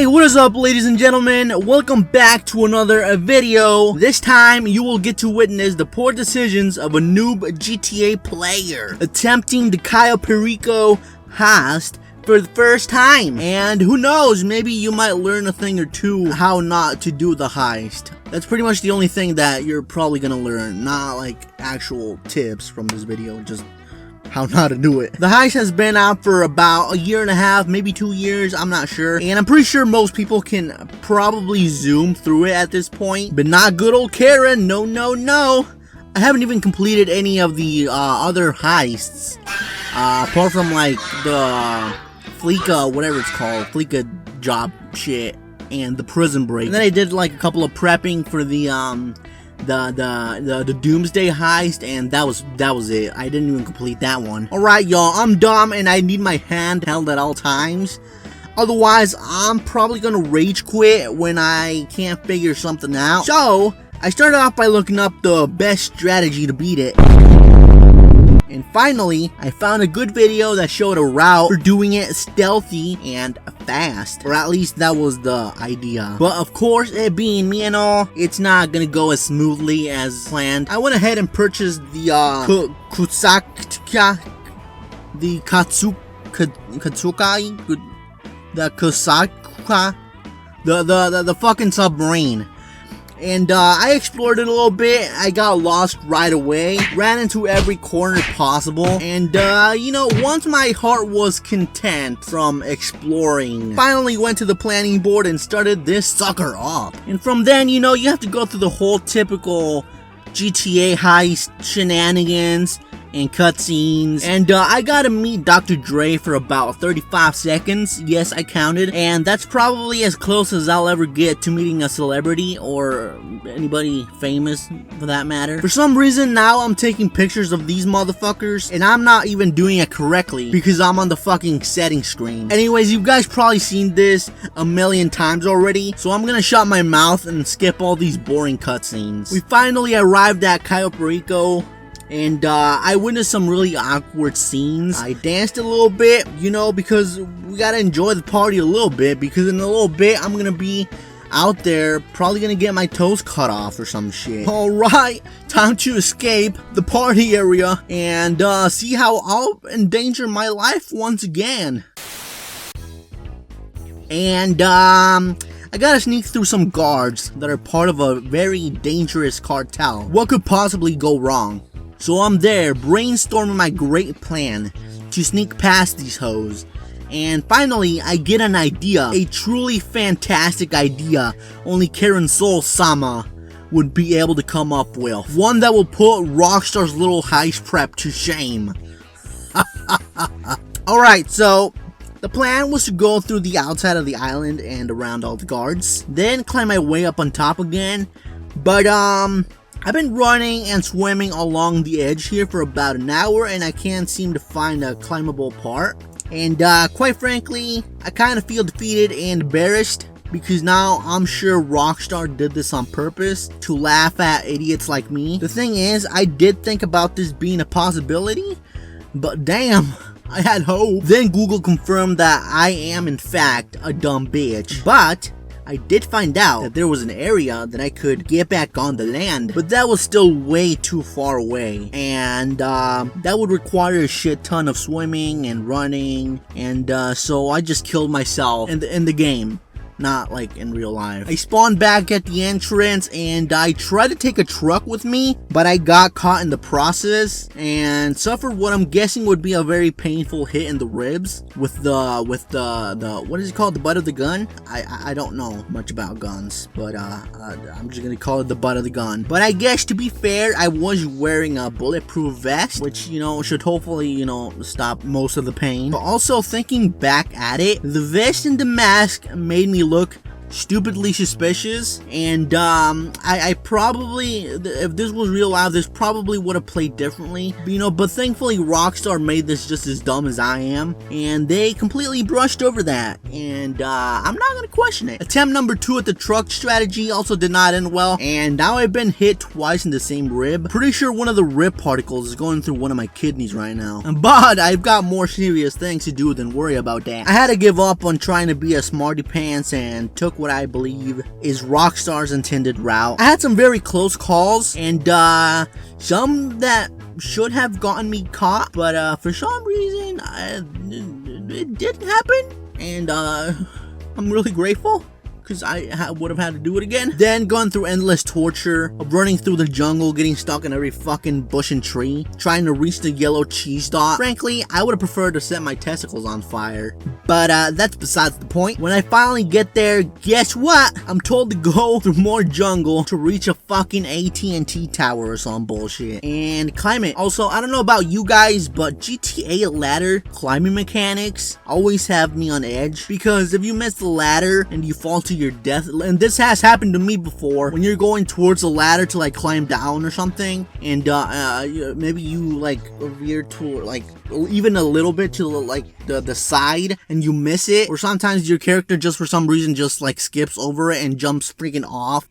Hey, what is up, ladies and gentlemen? Welcome back to another video. This time, you will get to witness the poor decisions of a noob GTA player attempting the Cayo Perico Heist for the first time. And who knows, maybe you might learn a thing or two how not to do the heist. That's pretty much the only thing that you're probably gonna learn, not like actual tips from this video, just how not to do it. The heist has been out for about a year and a half, maybe 2 years, I'm not sure. And I'm pretty sure most people can probably zoom through it at this point, but not good old Karen, no, no, no. I haven't even completed any of the other heists, apart from like the Fleeka, whatever it's called, Fleeka job shit, and the prison break. And then I did like a couple of prepping for the Doomsday heist, and that was it. I didn't even complete that one. Alright, y'all, I'm dumb and I need my hand held at all times. Otherwise, I'm probably gonna rage quit when I can't figure something out. So, I started off by looking up the best strategy to beat it. And finally, I found a good video that showed a route for doing it stealthy and fast. Or at least that was the idea. But of course, it being me and all, it's not gonna go as smoothly as planned. I went ahead and purchased the Katsukai, the fucking submarine. And I explored it a little bit. I got lost right away, ran into every corner possible, and you know, once my heart was content from exploring, finally went to the planning board and started this sucker up. And from then, you know, you have to go through the whole typical GTA heist shenanigans and cutscenes, and I got to meet Dr. Dre for about 35 seconds. Yes, I counted, and that's probably as close as I'll ever get to meeting a celebrity or anybody famous for that matter. For some reason now I'm taking pictures of these motherfuckers, and I'm not even doing it correctly because I'm on the fucking setting screen. Anyways, you guys probably seen this a million times already, so I'm gonna shut my mouth and skip all these boring cutscenes. We finally arrived at Cayo Perico, and I witnessed some really awkward scenes. I danced a little bit, you know, because we gotta enjoy the party a little bit, because in a little bit I'm gonna be out there, probably gonna get my toes cut off or some shit. Alright, time to escape the party area and see how I'll endanger my life once again. And I gotta sneak through some guards that are part of a very dangerous cartel. What could possibly go wrong? So I'm there, brainstorming my great plan to sneak past these hoes. And finally, I get an idea, a truly fantastic idea only Karen Soul-sama would be able to come up with. One that will put Rockstar's little heist prep to shame. Alright, so the plan was to go through the outside of the island and around all the guards, then climb my way up on top again, but I've been running and swimming along the edge here for about an hour, and I can't seem to find a climbable part. And quite frankly, I kind of feel defeated and embarrassed, because now I'm sure Rockstar did this on purpose to laugh at idiots like me. The thing is, I did think about this being a possibility, but damn, I had hope. Then Google confirmed that I am in fact a dumb bitch, but I did find out that there was an area that I could get back on the land, but that was still way too far away, and that would require a shit ton of swimming and running, and so I just killed myself in the game. Not like in real life. I spawned back at the entrance and I tried to take a truck with me, but I got caught in the process and suffered what I'm guessing would be a very painful hit in the ribs with the what is it called, the butt of the gun? I don't know much about guns, but I'm just gonna call it the butt of the gun. But I guess to be fair, I was wearing a bulletproof vest, which, you know, should hopefully, you know, stop most of the pain. But also thinking back at it, the vest and the mask made me look stupidly suspicious, and I probably, if this was real life, this probably would have played differently, but thankfully Rockstar made this just as dumb as I am, and they completely brushed over that, and I'm not gonna question it. Attempt number 2 at the truck strategy also did not end well, and now I've been hit twice in the same rib. Pretty sure one of the rib particles is going through one of my kidneys right now, but I've got more serious things to do than worry about that. I had to give up on trying to be a smarty pants and took what I believe is Rockstar's intended route. I had some very close calls, and some that should have gotten me caught, but for some reason it didn't happen, and I'm really grateful, because I would have had to do it again. Then going through endless torture of running through the jungle, getting stuck in every fucking bush and tree, trying to reach the yellow cheese dot. Frankly, I would have preferred to set my testicles on fire, but that's besides the point. When I finally get there, guess what? I'm told to go through more jungle to reach a fucking AT&T tower or some bullshit and climb it. Also, I don't know about you guys, but GTA ladder climbing mechanics always have me on edge, because if you miss the ladder and you fall to your death, and this has happened to me before, when you're going towards the ladder to like climb down or something, and maybe you like veer to like even a little bit to like the side and you miss it, or sometimes your character just for some reason just like skips over it and jumps freaking off,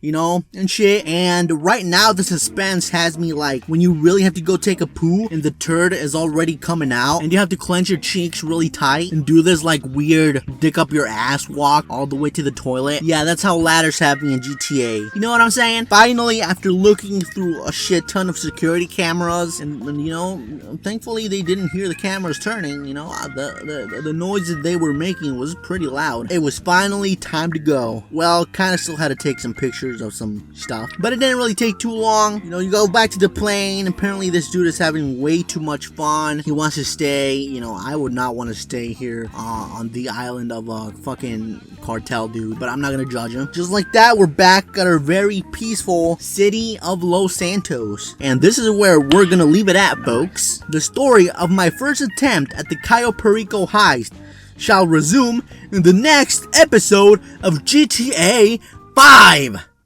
and shit. And right now the suspense has me like when you really have to go take a poo and the turd is already coming out and you have to clench your cheeks really tight and do this like weird dick up your ass walk all the way to the toilet. Yeah, that's how ladders have me in GTA. You know what I'm saying? Finally, after looking through a shit ton of security cameras and thankfully they didn't hear the cameras turning, the noise that they were making was pretty loud. It was finally time to go. Well, kind of still had to take some pictures of some stuff, but it didn't really take too long. You go back to the plane. Apparently this dude is having way too much fun. He wants to stay. I would not want to stay here on the island of a fucking cartel dude, but I'm not gonna judge him. Just like that, we're back at our very peaceful city of Los Santos, and this is where we're gonna leave it at, folks. The story of my first attempt at the Cayo Perico Heist shall resume in the next episode of GTA 5.